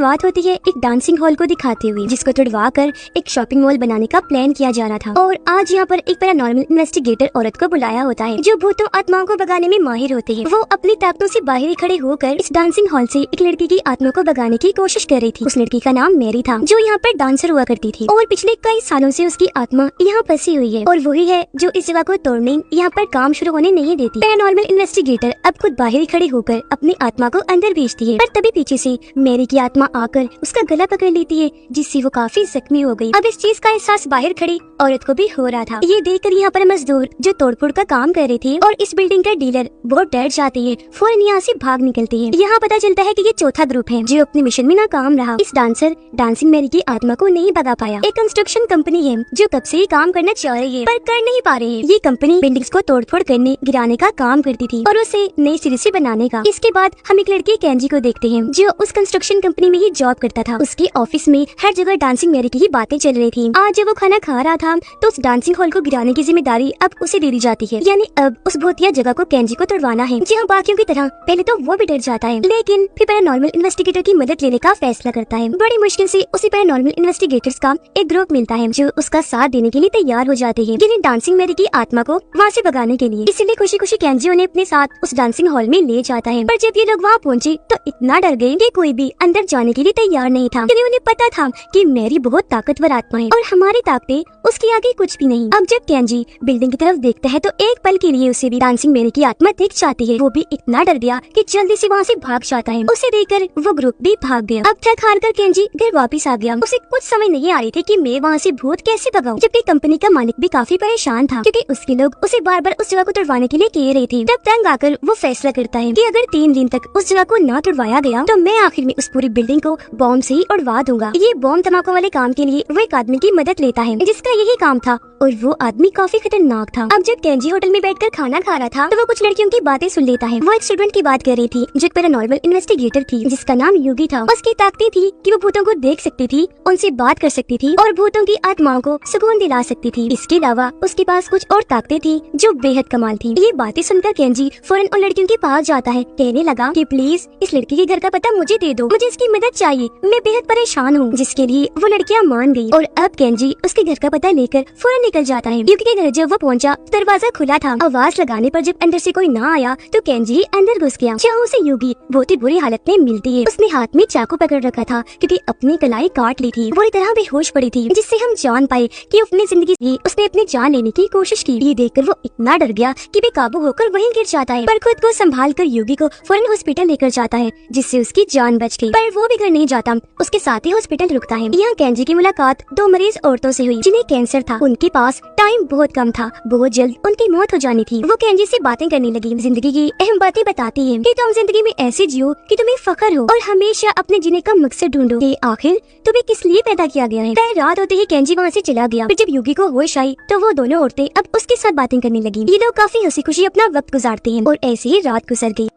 बात होती है एक डांसिंग हॉल को दिखाते हुए, जिसको तुड़वा कर एक शॉपिंग मॉल बनाने का प्लान किया जा रहा था। और आज यहाँ पर एक पैरानॉर्मल इन्वेस्टिगेटर औरत को बुलाया होता है, जो भूतों आत्माओं को भगाने में माहिर होते हैं। वो अपनी ताकतों से बाहर खड़े होकर इस डांसिंग हॉल से एक लड़की की आत्मा को भगाने की कोशिश कर रही थी। उस लड़की का नाम मैरी था, जो यहाँ पर डांसर हुआ करती थी और पिछले कई सालों से उसकी आत्मा यहाँ फंसी हुई है, और वही है जो इस जगह को तोड़ने यहाँ पर काम शुरू होने नहीं देती। पैरानॉर्मल इन्वेस्टिगेटर अब खुद बाहर खड़े होकर अपनी आत्मा को अंदर भेजती है, पर तभी पीछे से मैरी की आत्मा आकर उसका गला पकड़ लेती है, जिससे वो काफी जख्मी हो गई। अब इस चीज का एहसास बाहर खड़ी औरत को भी हो रहा था। ये देखकर यहाँ पर मजदूर जो तोड़फोड़ का काम कर रहे थे और इस बिल्डिंग का डीलर बहुत डर जाते हैं, फौरन यहाँ से भाग निकलते हैं। यहाँ पता चलता है कि ये चौथा ग्रुप है जो अपने मिशन में नाकाम रहा। इस डांसर डांसिंग मैरी की आत्मा को नहीं भगा पाया। एक कंस्ट्रक्शन कंपनी है जो कब से ही काम करना चाह रही है, पर कर नहीं पा रही है। ये कंपनी बिल्डिंग्स को तोड़फोड़ करने गिराने का काम करती थी और उसे नए सिरे से बनाने का। इसके बाद हम एक लड़की कैंजी को देखते हैं, जो उस कंस्ट्रक्शन कंपनी में ही जॉब करता था। उसके ऑफिस में हर जगह डांसिंग मैरी की ही बातें चल रही थी। आज जब वो खाना खा रहा था तो उस डांसिंग हॉल को गिराने की जिम्मेदारी अब उसे दे दी जाती है, यानी अब उस भूतिया जगह को कैंजी को तोड़वाना है। जी हाँ, बाकियों की तरह पहले तो वो भी डर जाता है, लेकिन फिर पैरानॉर्मल इन्वेस्टिगेटर की मदद लेने का फैसला करता है। बड़ी मुश्किल से उसे पैरानॉर्मल इन्वेस्टिगेटर्स का एक ग्रुप मिलता है, जो उसका साथ देने के लिए तैयार हो जाते हैं, यानी डांसिंग मैरी की आत्मा को वहाँ से भगाने के लिए। इसीलिए खुशी खुशी कैंजी उन्हें अपने साथ उस डांसिंग हॉल में ले जाता है। पर जब ये लोग वहाँ पहुँचे तो इतना डर गए कि कोई भी अंदर जाने के लिए तैयार नहीं था, क्योंकि उन्हें पता था कि मैरी बहुत ताकतवर आत्मा है और हमारी ताकतें उसके आगे कुछ भी नहीं। अब जब कैंजी बिल्डिंग की तरफ देखता है तो एक पल के लिए उसे भी डांसिंग मैरी की आत्मा दिख जाती है। वो भी इतना डर गया कि जल्दी से वहाँ से भाग जाता है। उसे देखकर वो ग्रुप भी भाग गया। अब थक हार कर कैंजी घर वापस आ गया। उसे कुछ समझ नहीं आ रही थी कि मैं वहाँ से भूत कैसे भगाऊं, जबकि कंपनी का मालिक भी काफी परेशान था, क्योंकि उसके लोग उसे बार बार उस जगह को तोड़वाने के लिए कह रहे थे। तब तंग आकर वो फैसला करता है कि अगर 3 दिन तक उस जगह को न तोड़वाया गया तो मैं आखिर में उस पूरी बिल्डिंग को बॉम्ब से ही उड़वा दूंगा। ये बॉम्ब धमाकों वाले काम के लिए वो एक आदमी की मदद लेता है, जिसका यही काम था, और वो आदमी काफी खतरनाक था। अब जब कैंजी होटल में बैठकर खाना खा रहा था तो वो कुछ लड़कियों की बातें सुन लेता है। वो एक स्टूडेंट की बात कर रही थी जो एक पैरानॉर्मल इन्वेस्टिगेटर थी, जिसका नाम युगी था। उसकी ताकतें थी कि वो भूतों को देख सकती थी, उनसे बात कर सकती थी और भूतों की आत्माओं को सुकून दिला सकती थी। इसके अलावा उसके पास कुछ और ताकतें थी जो बेहद कमाल थी। ये बातें सुनकर कैंजी फौरन उन लड़कियों के पास जाता है, कहने लगा कि प्लीज इस लड़की के घर का पता मुझे दे दो, मुझे इसकी मदद चाहिए, मैं बेहद परेशान हूँ। जिसके लिए वो लड़कियाँ मान गयी और अब कैंजी उसके घर का पता लेकर फौरन निकल जाता है। युगी के घर जब वो पहुंचा दरवाजा खुला था। आवाज लगाने पर जब अंदर से कोई ना आया तो कैंजी अंदर घुस गया, जहाँ उसे युगी बहुत ही बुरी हालत में मिलती है। उसने हाथ में चाकू पकड़ रखा था क्योंकि अपनी कलाई काट ली थी। बुरी तरह बेहोश पड़ी थी, जिससे हम जान पाए कि अपनी जिंदगी से उसने अपनी जान लेने की कोशिश की। ये देखकर वो इतना डर गया कि बेकाबू होकर वहीं गिर जाता है, पर खुद को संभाल कर युगी को फौरन हॉस्पिटल लेकर जाता है, जिससे उसकी जान बच गई। पर वो भी घर नहीं जाता, उसके साथ ही हॉस्पिटल रुकता है। यहाँ कैंजी की मुलाकात 2 मरीज औरतों से हुई जिन्हें कैंसर था। उनके पास टाइम बहुत कम था, बहुत जल्द उनकी मौत हो जानी थी। वो कैंजी से बातें करने लगी, जिंदगी की अहम बातें बताती है कि तुम जिंदगी में ऐसे जियो कि तुम्हें फख्र हो और हमेशा अपने जीने का मकसद ढूंढो कि आखिर तुम्हें किस लिए पैदा किया गया है। तय रात होते ही कैंजी वहाँ से चला गया। फिर जब युगी को होश आई तो वो दोनों औरतें अब उसके साथ बातें करने लगी। ये लोग काफी हंसी खुशी अपना वक्त गुजारते हैं और ऐसे ही रात गुजर गई।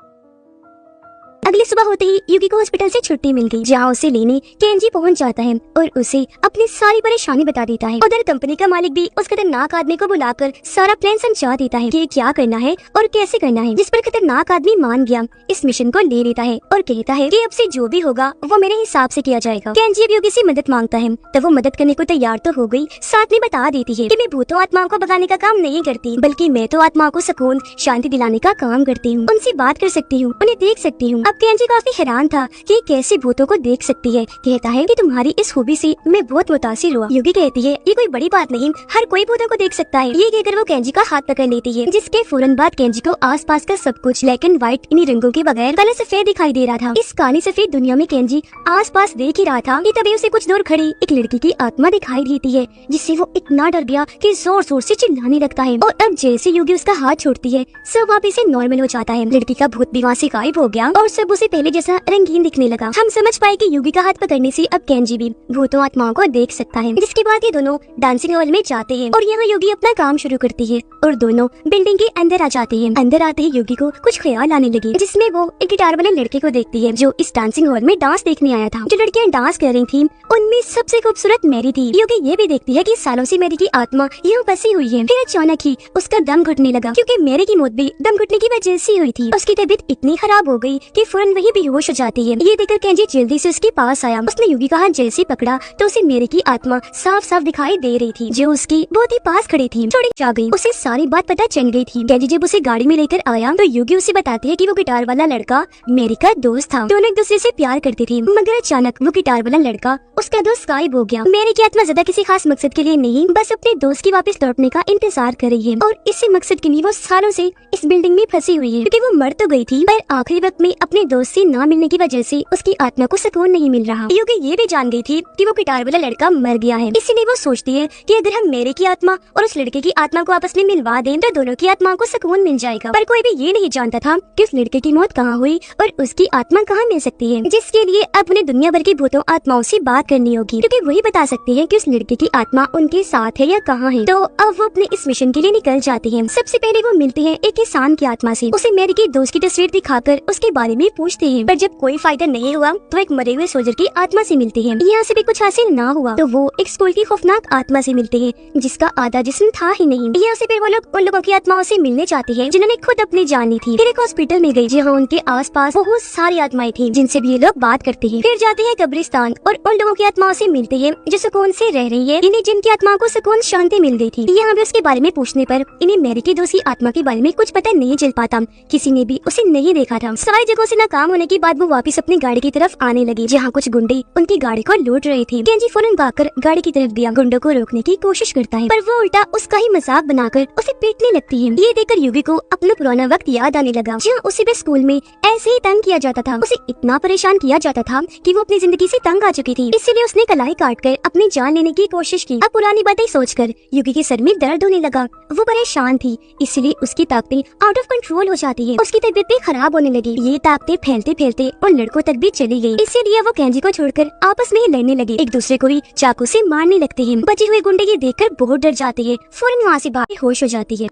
अगली सुबह होते ही युगी को हॉस्पिटल से छुट्टी मिल गई, जहाँ उसे लेने कैंजी पहुंच जाता है और उसे अपनी सारी परेशानी बता देता है। उधर कंपनी का मालिक भी उस खतरनाक आदमी को बुलाकर सारा प्लान समझा देता है कि क्या करना है और कैसे करना है, जिस पर खतरनाक आदमी मान गया, इस मिशन को ले लेता है और कहता है कि अब से जो भी होगा वो मेरे हिसाब से किया जाएगा। कैंजी अब युगी से मदद मांगता है, तब वो मदद करने को तैयार तो हो गई, साथ में बता देती है कि मैं भूतों आत्माओं को भगाने का काम नहीं करती, बल्कि मैं तो आत्माओं को सुकून शांति दिलाने का काम करती हूँ। उनसे बात कर सकती हूँ, उन्हें देख सकती हूँ। अब कैंजी काफी हैरान था कि कैसे भूतों को देख सकती है। कहता है कि तुम्हारी इस खूबी से मैं बहुत मुतासिर हुआ। युगी कहती है ये कोई बड़ी बात नहीं, हर कोई भूतों को देख सकता है। ये कहकर वो कैंजी का हाथ पकड़ लेती है, जिसके फौरन बाद कैंजी को आसपास का सब कुछ ब्लैक एंड व्हाइट इन्हीं रंगों के बगैर काला सफेद दिखाई दे रहा था। इस काली सफेद दुनिया में कैंजी आसपास देख ही रहा था कि तभी उसे कुछ दूर खड़ी एक लड़की की आत्मा दिखाई देती है, जिससे वो इतना डर गया कि जोर जोर से चिल्लाने लगता है। और अब जैसे युगी उसका हाथ छोड़ती है सब वापस से नॉर्मल हो जाता है। लड़की का भूत भी वहाँ से गायब हो गया और सब उसे पहले जैसा रंगीन दिखने लगा। हम समझ पाए कि युगी का हाथ पकड़ने से अब कैंजी भी भूतों आत्माओं को देख सकता है। जिसके बाद ये दोनों डांसिंग हॉल में जाते हैं और यहाँ युगी अपना काम शुरू करती है और दोनों बिल्डिंग के अंदर आ जाते हैं। अंदर आते ही युगी को कुछ ख्याल आने लगे, जिसमें वो एक गिटार वाले लड़के को देखती है जो इस डांसिंग हॉल में डांस देखने आया था। जो लड़कियां डांस कर रही थी उनमें सबसे खूबसूरत मैरी थी। युगी ये भी देखती है कि सालों से मैरी की आत्मा यहाँ फंसी हुई है। फिर अचानक ही उसका दम घुटने लगा, क्योंकि मैरी की मौत भी दम घुटने की वजह से हुई थी। उसकी तबीयत इतनी खराब हो गई कि फौरन वही बेहोश हो जाती है। ये देखकर केंजी जल्दी से उसके पास आया। उसने युगी का हाथ जैसे पकड़ा तो उसे मेरे की आत्मा साफ साफ दिखाई दे रही थी, जो उसकी बहुत ही पास खड़ी थी। थोड़ी जा गई, उसे सारी बात पता चल गई थी। केंजी जब उसे गाड़ी में लेकर आया तो युगी उसे बताती है कि वो गिटार वाला लड़का मेरी का दोस्त था। दोनों एक दूसरे से प्यार करती थी, मगर अचानक वो गिटार वाला लड़का उसका दोस्त गायब हो गया। मेरी की आत्मा ज्यादा किसी खास मकसद के लिए नहीं, बस अपने दोस्त की वापस लौटने का इंतजार कर रही है और इसी मकसद के लिए वो सालों से इस बिल्डिंग में फंसी हुई है, क्योंकि वो मर तो गई थी पर आखिरी वक्त में अपने दोस्त से ना मिलने की वजह से उसकी आत्मा को सुकून नहीं मिल रहा। युगी ये भी जान गई थी कि वो गिटार वाला लड़का मर गया है, इसीलिए वो सोचती है कि अगर हम मेरे की आत्मा और उस लड़के की आत्मा को आपस में मिलवा दें तो दोनों की आत्माओं को सुकून मिल जाएगा। पर कोई भी ये नहीं जानता था कि उस लड़के की मौत कहाँ हुई और उसकी आत्मा कहाँ मिल सकती है, जिसके लिए अब उन्हें दुनिया भर की भूतों आत्माओं से बात करनी होगी, क्योंकि वही बता सकती है कि उस लड़के की आत्मा उनके साथ है या कहाँ है। तो अब वो अपने इस मिशन के लिए निकल जाती है। सबसे पहले वो मिलते हैं एक किसान की आत्मा से। उसे मेरी की दोस्त की तस्वीर दिखाकर उसके बारे में पूछते हैं, पर जब कोई फायदा नहीं हुआ तो एक मरे हुए सोल्जर की आत्मा से मिलते हैं। यहाँ से भी कुछ हासिल ना हुआ तो वो एक स्कूल की खौफनाक आत्मा से मिलते हैं, जिसका आधा जिस्म था ही नहीं। यहाँ से फिर वो लोग उन लोगों की आत्माओं से मिलने चाहते हैं जिन्होंने खुद अपनी जान ली थी। फिर एक हॉस्पिटल में गई जहाँ उनके आसपास बहुत सारी आत्माएं थी जिनसे भी ये लोग बात करते हैं। फिर जाते हैं कब्रिस्तान और उन लोगों की आत्माओं से मिलते हैं जो सुकून से रह रही है, इन्हें जिनकी आत्माओं को सुकून शांति मिल गई थी। यहाँ भी उसके बारे में पूछने पर इन्हें मेरी की दोस्त की आत्मा के बारे में कुछ पता नहीं चल पाता, किसी ने भी उसे नहीं देखा था। सारी जगहों से नाकाम होने के बाद वो वापस अपनी गाड़ी की तरफ आने लगी, जहाँ कुछ गुंडे उनकी गाड़ी को लूट रहे थे। केंजी फौरन भागकर गाड़ी की तरफ गया, गुंडों को रोकने की कोशिश करता है पर वो उल्टा उसका ही मजाक बनाकर उसे पीटने लगती है। ये देखकर युगी को अपना पुराना वक्त याद आने लगा, जहाँ उसे भी स्कूल में ऐसे ही तंग किया जाता था। उसे इतना परेशान किया जाता था कि वो अपनी जिंदगी से तंग आ चुकी थी, इसलिए उसने कलाई काटकर अपनी जान लेने की कोशिश की। अब पुरानी बातें सोचकर युगी के सर में दर्द होने लगा। वो परेशान थी, इसलिए उसकी ताकतें आउट ऑफ कंट्रोल हो जाती है। उसकी तबीयत भी खराब होने लगी। ये ताकतें फैलते फैलते उन लड़कों तक भी चली गई, इसीलिए वो केंजी को छोड़कर आपस में ही लड़ने लगे, एक दूसरे को भी चाकू से मारने लगते हैं। बचे हुए गुंडे ये देखकर बहुत डर जाते हैं, फौरन वहाँ से बाहर होश हो जाती है।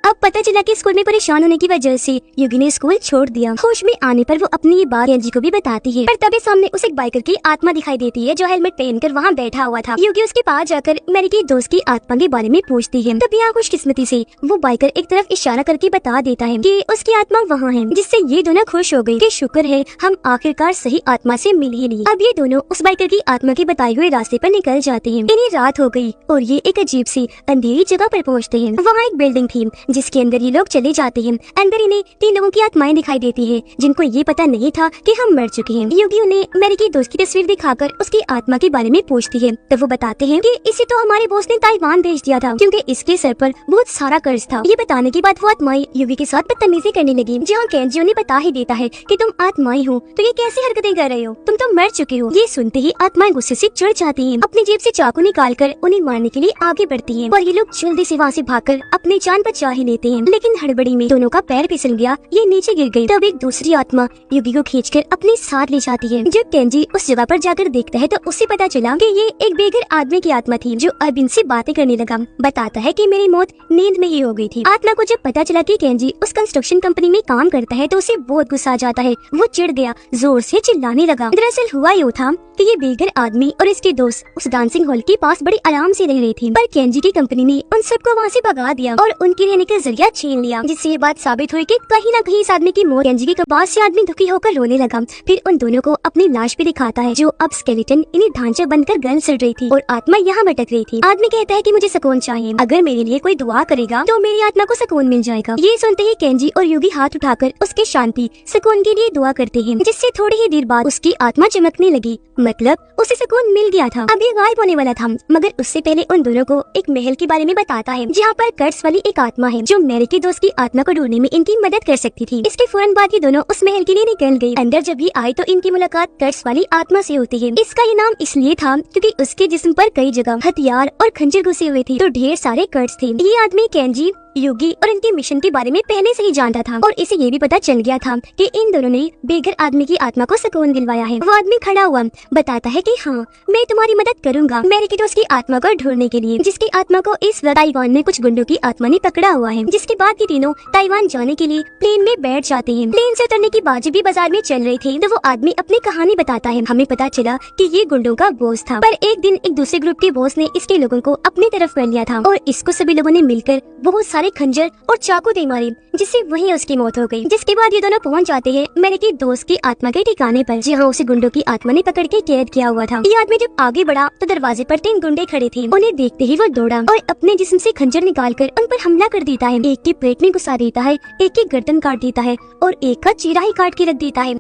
अब पता चला कि स्कूल में परेशान होने की वजह से युगी ने स्कूल छोड़ दिया। होश में आने पर वो अपनी ये बात केंजी को भी बताती है, पर तभी सामने उसे एक बाइकर की आत्मा दिखाई देती है जो हेलमेट पहनकर वहाँ बैठा हुआ था। युगी उसके पास जाकर मेरी की दोस्त की आत्मा के बारे में पूछती है। तब यहाँ खुशकिस्मती से वो बाइकर एक तरफ इशारा करके बता देता है कि उसकी आत्मा वहाँ है, जिससे ये दोनों खुश हो गई कि शुक्र है हम आखिरकार सही आत्मा से मिल ही लिए। अब ये दोनों उस बाइकर की आत्मा के बताए हुए रास्ते पर निकल जाते हैं। इन्हें रात हो गई और ये एक अजीब सी अंधेरी जगह पर पहुँचते हैं। वहाँ एक बिल्डिंग थी जिसके अंदर ये लोग चले जाते हैं। अंदर इन्हें 3 लोगों की आत्माएं दिखाई देती है जिनको ये पता नहीं था कि हम मर चुके हैं। युगी उन्हें मेरी की दोस्त की तस्वीर दिखाकर उसकी आत्मा के बारे में पूछती है, तो वो बताते हैं कि इसे तो हमारे बॉस ने ताइवान भेज दिया था क्योंकि इसके सर पर बहुत सारा कर्ज था। ये बताने के बाद वो आत्माएं युगी के साथ बदतमीजी करने लगी, जहाँ केंजी उन्हें बता ही देता है कि तुम आत्माएं हो तो ये कैसी हरकतें कर रहे हो, तुम तो मर चुके हो। ये सुनते ही आत्माएं गुस्से से चिढ़ जाती हैं, अपनी जेब से चाकू निकालकर उन्हें मारने के लिए आगे बढ़ती हैं और ये लोग जल्दी से वहाँ से भागकर अपनी जान बचा ही लेते हैं। लेकिन हड़बड़ी में दोनों का पैर फिसल गया, ये नीचे गिर गई। तब एक दूसरी आत्मा युगी को खींचकर अपने साथ ले जाती है। जब केंजी उस जगह पर जाकर देखता है तो उसे पता चला कि ये एक बेघर आदमी की आत्मा थी जो अब इनसे बातें करने लगा। बताता है कि मेरी मौत नींद में ही हो गई थी। आत्मा को जब पता चला कि केंजी उस कंस्ट्रक्शन कंपनी में काम करता है तो उसे बहुत गुस्सा आ जाता है। वो चिढ़ गया, जोर से चिल्लाने लगा। दरअसल हुआ यूँ था कि ये बेघर आदमी और इसके दोस्त उस डांसिंग हॉल के पास बड़ी आराम से रह रही थी, पर केंजी की कंपनी ने उन सबको वहाँ से भगा दिया और उनके रहने का जरिया छीन लिया, जिससे ये बात साबित हुई कि कहीं ना कहीं इस आदमी की मौत। केंजी के पास से आदमी दुखी होकर रोने लगा। फिर उन दोनों को अपनी लाश भी दिखाता है जो अब स्केलेटन इन्हें ढांचा बनकर गल सड़ रही थी और आत्मा यहाँ भटक रही थी। आदमी कहता है कि मुझे सुकून चाहिए, अगर मेरे लिए कोई दुआ करेगा तो मेरी आत्मा को सुकून मिल जाएगा। ये सुनते ही केंजी और युगी हाथ उठाकर उसके शांति सुकून के लिए दुआ करते हैं, जिससे थोड़ी ही देर बाद उसकी आत्मा चमकने लगी, मतलब उसे सुकून मिल गया था। अब ये गायब होने वाला था, मगर उससे पहले उन दोनों को एक महल के बारे में बताता है जहाँ पर कर्ज वाली एक आत्मा है जो मेरी की दोस्त की आत्मा को ढूंढने में इनकी मदद कर सकती थी। इसके फौरन बाद ये दोनों उस महल के लिए निकल गई। अंदर जब ये आई तो इनकी मुलाकात कर्ज वाली आत्मा से होती है। इसका ये नाम इसलिए था क्योंकि उसके जिस्म पर कई जगह हथियार और खंजर घुसे हुए थे, तो ढेर सारे कर्ज थे। ये आदमी केंजी, युगी और इनके मिशन के बारे में पहले से ही जानता था और इसे ये भी पता चल गया था कि इन दोनों ने बेघर आदमी की आत्मा को सुकून दिलवाया है। वो आदमी खड़ा हुआ बताता है कि हाँ, मैं तुम्हारी मदद करूंगा मेरी की दोस्त की आत्मा को ढूंढने के लिए, जिसकी आत्मा को इस वक्त ताइवान में कुछ गुंडों की आत्मा ने पकड़ा हुआ है। जिसके बाद ये तीनों ताइवान जाने के लिए प्लेन में बैठ जाते हैं। प्लेन से उतरने की बात भी बाजार में चल रही थी तो वो आदमी अपनी कहानी बताता है। हमें पता चला कि ये गुंडों का बॉस था, पर एक दिन एक दूसरे ग्रुप के बॉस ने इसके लोगों को अपनी तरफ कर लिया था और इसको सभी लोगों ने मिलकर बहुत सारे खंजर और चाकू दे मारे, जिससे वहीं उसकी मौत हो गई। जिसके बाद ये दोनों पहुंच जाते हैं मेरी की दोस्त की आत्मा के ठिकाने पर, जहाँ उसे गुंडों की आत्मा ने पकड़ के कैद किया हुआ था। ये आदमी जब आगे बढ़ा तो दरवाजे पर 3 गुंडे खड़े थे। उन्हें देखते ही वो दौड़ा और अपने जिस्म से खंजर निकालकर उन पर हमला कर देता है। एक के पेट में घुसा देता है, एक की गर्दन काट देता है और एक का चीरा ही काट के रख देता है।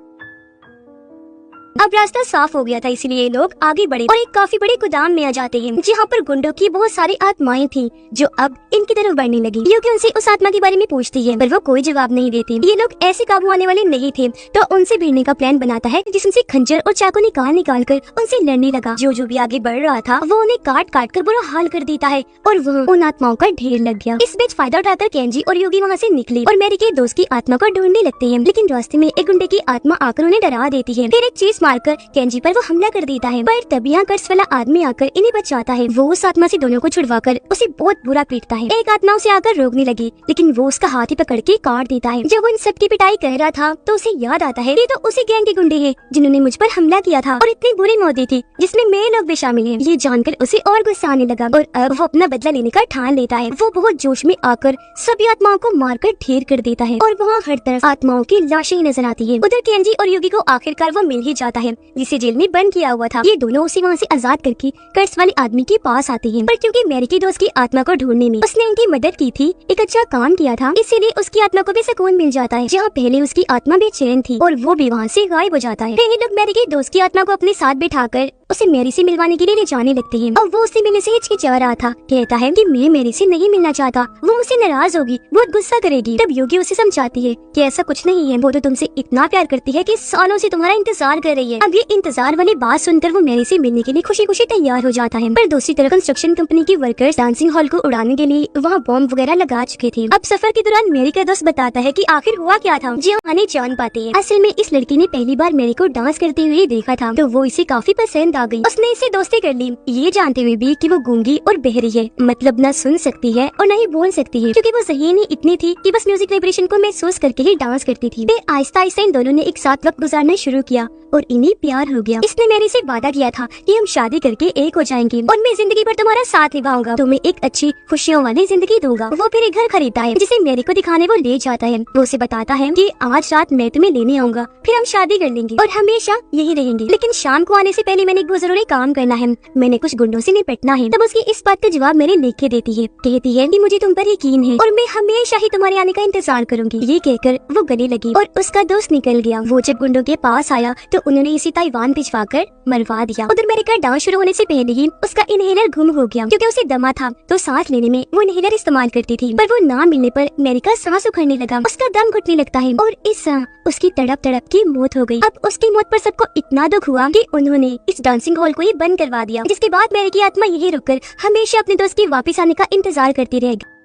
अब रास्ता साफ हो गया था, इसलिए लोग आगे बढ़े और एक काफी बड़े गोदाम में आ जाते हैं, जहाँ पर गुंडों की बहुत सारी आत्माएं थी जो अब इनकी तरफ बढ़ने लगी। क्योंकि उनसे उस आत्मा के बारे में पूछती है पर वो कोई जवाब नहीं देती। ये लोग ऐसे काबू आने वाले नहीं थे, तो उनसे भिड़ने का प्लान बनाता है, जिससे खंजर और चाकू निकाल कर उनसे लड़ने लगा। जो भी आगे बढ़ रहा था वो उन्हें काट काट कर बुरा हाल कर देता है और वो उन आत्माओं का ढेर लग गया। इस बीच फायदा उठाकर केंजी और योगी वहाँ से निकले और मेरी के दोस्त की आत्मा को ढूंढने लगते हैं, लेकिन रास्ते में एक गुंडे की आत्मा आकर उन्हें डरा देती है। फिर एक चीज मारकर केंजी पर वो हमला कर देता है, पर तभी यहाँ कर्स वाला आदमी आकर इन्हें बचाता है। वो उस आत्मा से दोनों को छुड़वाकर उसे बहुत बुरा पीटता है। एक आत्मा उसे आकर रोकने लगी, लेकिन वो उसका हाथ ही पकड़ के काट देता है। जब वो इन सब की पिटाई कर रहा था तो उसे याद आता है ये तो उसी गैंग के गुंडे हैं जिन्होंने मुझ पर हमला किया था और इतनी बुरी मौत दी थी, जिसमें मेरे लोग भी शामिल हैं। ये जानकर उसे और गुस्सा आने लगा और अब वो अपना बदला लेने का ठान लेता है। वो बहुत जोश में आकर सभी आत्माओं को मारकर ढेर कर देता है और वहाँ हर तरफ आत्माओं की लाशें नजर आती है। उधर केंजी और योगी को आखिरकार वो मिल ही जाता है, जिसे जेल में बंद किया हुआ था। ये दोनों उसे वहाँ से आजाद करके कर्स वाले आदमी के पास आते हैं, पर क्योंकि मेरी की दोस्त की आत्मा को ढूंढने में उसने उनकी मदद की थी, एक अच्छा काम किया था, इसीलिए उसकी आत्मा को भी सुकून मिल जाता है। जहाँ पहले उसकी आत्मा बेचैन थी और वो भी वहाँ से गायब हो जाता है। फिर ये लोग मेरी की दोस्त की आत्मा को अपने साथ बिठाकर उसे मेरी से मिलवाने के लिए ले जाने लगते हैं और वो उससे मिलने से हिचकिचा रहा था। कहता है कि मैं मेरी से नहीं मिलना चाहता, वो मुझसे नाराज होगी, बहुत गुस्सा करेगी। तब योगी उसे समझाती है कि ऐसा कुछ नहीं है, वो तो तुमसे इतना प्यार करती है कि सालों से तुम्हारा इंतजार कर रही है। अब ये इंतजार वाली बात सुनकर वो मेरी से मिलने के लिए खुशी खुशी तैयार हो जाता है। पर दूसरी तरफ कंस्ट्रक्शन कंपनी के वर्कर्स डांसिंग हॉल को उड़ाने के लिए वहाँ बॉम्ब वगैरह लगा चुके थे। अब सफर के दौरान मेरी का दोस्त बताता है कि आखिर हुआ क्या था, जी आने जान पाते हैं। असल में इस लड़की ने पहली बार मेरी को डांस करते हुए देखा था, तो वो इसे काफी पसंद आ गई। उसने इसे दोस्ती कर ली, ये जानते हुए भी कि वो गूंगी और बहरी है, मतलब न सुन सकती है और न ही बोल सकती है, क्योंकि वो ज़हीनी इतनी थी कि बस म्यूजिक वाइब्रेशन को महसूस करके ही डांस करती थी। फिर आहिस्ता आहिस्ता इन दोनों ने एक साथ वक्त गुजारना शुरू किया और इन्हें प्यार हो गया। इसने मेरे से वादा किया था कि हम शादी करके एक हो जाएंगे और मैं जिंदगी भर तुम्हारा साथ निभाऊंगा, तुम्हें एक अच्छी खुशियों वाली जिंदगी दूंगा। वो फिर एक घर खरीदता है, जिसे मेरी को दिखाने वो ले जाता है। वो उसे बताता है कि आज रात मैं तुम्हें लेने आऊंगा, फिर हम शादी कर लेंगे और हमेशा यही रहेंगे। लेकिन शाम को आने से पहले मैंने एक बहुत जरूरी काम करना है, मैंने कुछ गुंडों से निपटना है। तब उसकी इस बात का जवाब मेरे लिख के देती है, कहती है कि मुझे तुम पर यकीन है और मैं हमेशा ही तुम्हारे आने का इंतजार करूंगी। ये कहकर वो गले लगी और उसका दोस्त निकल गया। वो जब गुंडों के पास आया तो उन्होंने इसे ताइवान भिजवा कर मरवा दिया। उधर मेरे का डांस शुरू होने से पहले ही उसका इनहेलर गुम हो गया, क्योंकि उसे दमा था तो सांस लेने में वो इनहेलर इस्तेमाल करती थी, पर वो ना मिलने पर मेरी का सांस उखड़ने लगा, उसका दम घुटने लगता है और इस उसकी तड़प तड़प की मौत हो गई। अब उसकी मौत पर सबको इतना दुख हुआ कि उन्होंने इस डांसिंग हॉल को ही बंद करवा दिया, जिसके बाद मेरी की आत्मा यही रुककर हमेशा अपने दोस्त के वापस आने का इंतजार करती रहेगी।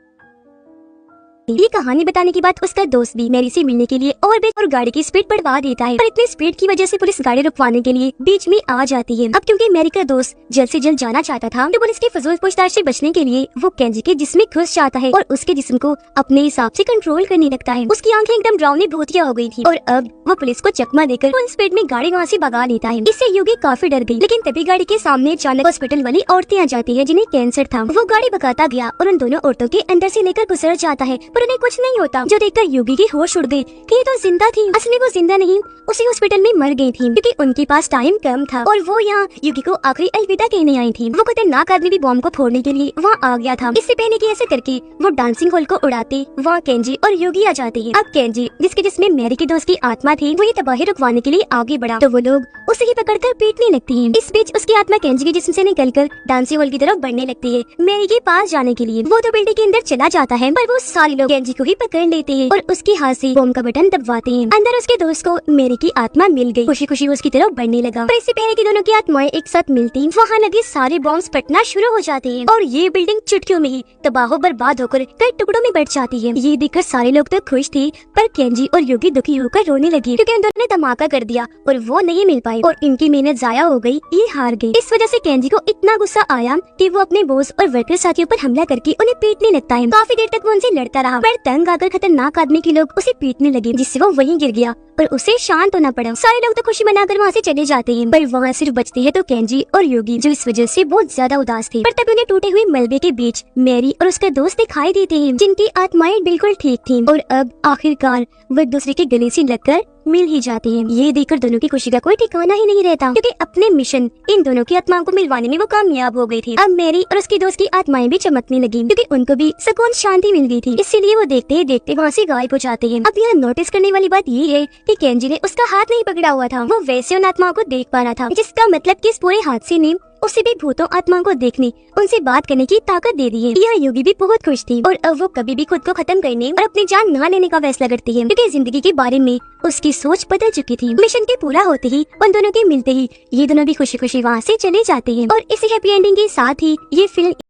ये कहानी बताने के बाद उसका दोस्त भी मेरी से मिलने के लिए और गाड़ी की स्पीड बढ़वा देता है, पर इतनी स्पीड की वजह से पुलिस गाड़ी रुकवाने के लिए बीच में आ जाती है। अब क्योंकि मेरी का दोस्त जल्द से जल्द जाना चाहता था, तो पुलिस की फजूल पूछताछ से बचने के लिए वो केंजी के जिस्म में घुस जाता है और उसके जिस्म को अपने हिसाब से कंट्रोल करने लगता है। उसकी आंखें एकदम डरावनी भूतिया हो गई थी और अब वो पुलिस को चकमा देकर फुल स्पीड में गाड़ी वहाँ से भगा लेता है। इससे योगी काफी डर गई, लेकिन तभी गाड़ी के सामने अचानक हॉस्पिटल वाली औरतें आ जाती है जिन्हें कैंसर था। वो गाड़ी भगाता गया और उन दोनों औरतों के अंदर से लेकर गुजर जाता है, पर उन्हें कुछ नहीं होता। जो देखकर योगी की होश उड़ गई कि ये तो जिंदा थी। असली वो जिंदा नहीं, उसी हॉस्पिटल में मर गई थी, क्योंकि उनके पास टाइम कम था और वो यहाँ योगी को आखिरी अलविदा कहने आई थी। वो खतरनाक आदमी भी बॉम्ब को फोड़ने के लिए वहाँ आ गया था। इससे पहले कि ऐसे करके वो डांसिंग हॉल को उड़ाते, वहाँ केंजी और योगी आ जाते हैं। अब केंजी, जिसके जिसमें मेरी की दोस्त की आत्मा थी, वो ये तबाही रुकवाने के लिए आगे बढ़ा, तो वो लोग उसे ही पकड़कर पीटने लगती है। इस बीच उसकी आत्मा केंजी के जिस्म से निकलकर डांसिंग हॉल की तरफ बढ़ने लगती है मेरी के पास जाने के लिए। वो तो बिल्डिंग के अंदर चला जाता है, पर वो सारे लोग केंजी को ही पकड़ लेते हैं और उसके हाथ से बॉम्ब का बटन दबाते हैं। अंदर उसके दोस्त को मेरी की आत्मा मिल गई, खुशी खुशी उसकी तरफ बढ़ने लगा। पर इससे पहले कि दोनों की आत्माएं एक साथ मिलती, वहाँ लगे सारे बॉम्ब फटना शुरू हो जाते हैं और ये बिल्डिंग चुटकियों में ही तबाह बर्बाद होकर कई टुकड़ों में बढ़ जाती है। ये देखकर सारे लोग तो खुश थे, पर केंजी और योगी दुखी होकर रोने लगे, क्योंकि उन दोनों ने धमाका कर दिया और वो नहीं मिल पाए। पाए और इनकी मेहनत जाया हो गई, ये हार गए। इस वजह से केंजी को इतना गुस्सा आया कि वो अपने बॉस और वर्कर साथियों पर हमला करके उन्हें पीटने लगता है। काफी देर तक वो उनसे लड़ता रहा, पर तंग आकर खतरनाक आदमी के लोग उसे पीटने लगे, जिससे वो वहीं गिर गया और उसे शांत होना पड़ा। सारे लोग तो खुशी मनाकर वहाँ से चले जाते हैं, पर वहाँ सिर्फ बचते हैं तो केंजी और योगी, जो इस वजह से बहुत ज्यादा उदास थे। पर तभी उन्हें टूटे हुए मलबे के बीच मैरी और उसका दोस्त दिखाई देते हैं, जिनकी आत्माएं बिल्कुल ठीक थी और अब आखिरकार वो एक दूसरे के गले से लगकर मिल ही जाते हैं। ये देखकर दोनों की खुशी का कोई ठिकाना ही नहीं रहता, क्योंकि अपने मिशन इन दोनों की आत्माओं को मिलवाने में वो कामयाब हो गई थी। अब मैरी और उसकी दोस्त की आत्माएं भी चमकने लगी, क्योंकि उनको भी सुकून शांति मिल गई थी। इसीलिए वो देखते ही देखते वहाँ से गायब हो जाते हैं। अब यहाँ नोटिस करने वाली बात ये है कि केंजी ने उसका हाथ नहीं पकड़ा हुआ था, वो वैसे उन आत्माओं को देख पा रहा था, जिसका मतलब कि इस पूरे हादसे ने उसे भी भूतों आत्माओं को देखने, उनसे बात करने की ताकत दे दी है। यह योगी भी बहुत खुश थी और अब वो कभी भी खुद को खत्म करने और अपनी जान ना लेने का फैसला करती है, क्योंकि जिंदगी के बारे में उसकी सोच बदल चुकी थी। मिशन के पूरा होते ही उन दोनों के मिलते ही ये दोनों भी खुशी खुशी वहाँ से चले जाते हैं और इसी हैप्पी एंडिंग के साथ ही ये फिल्म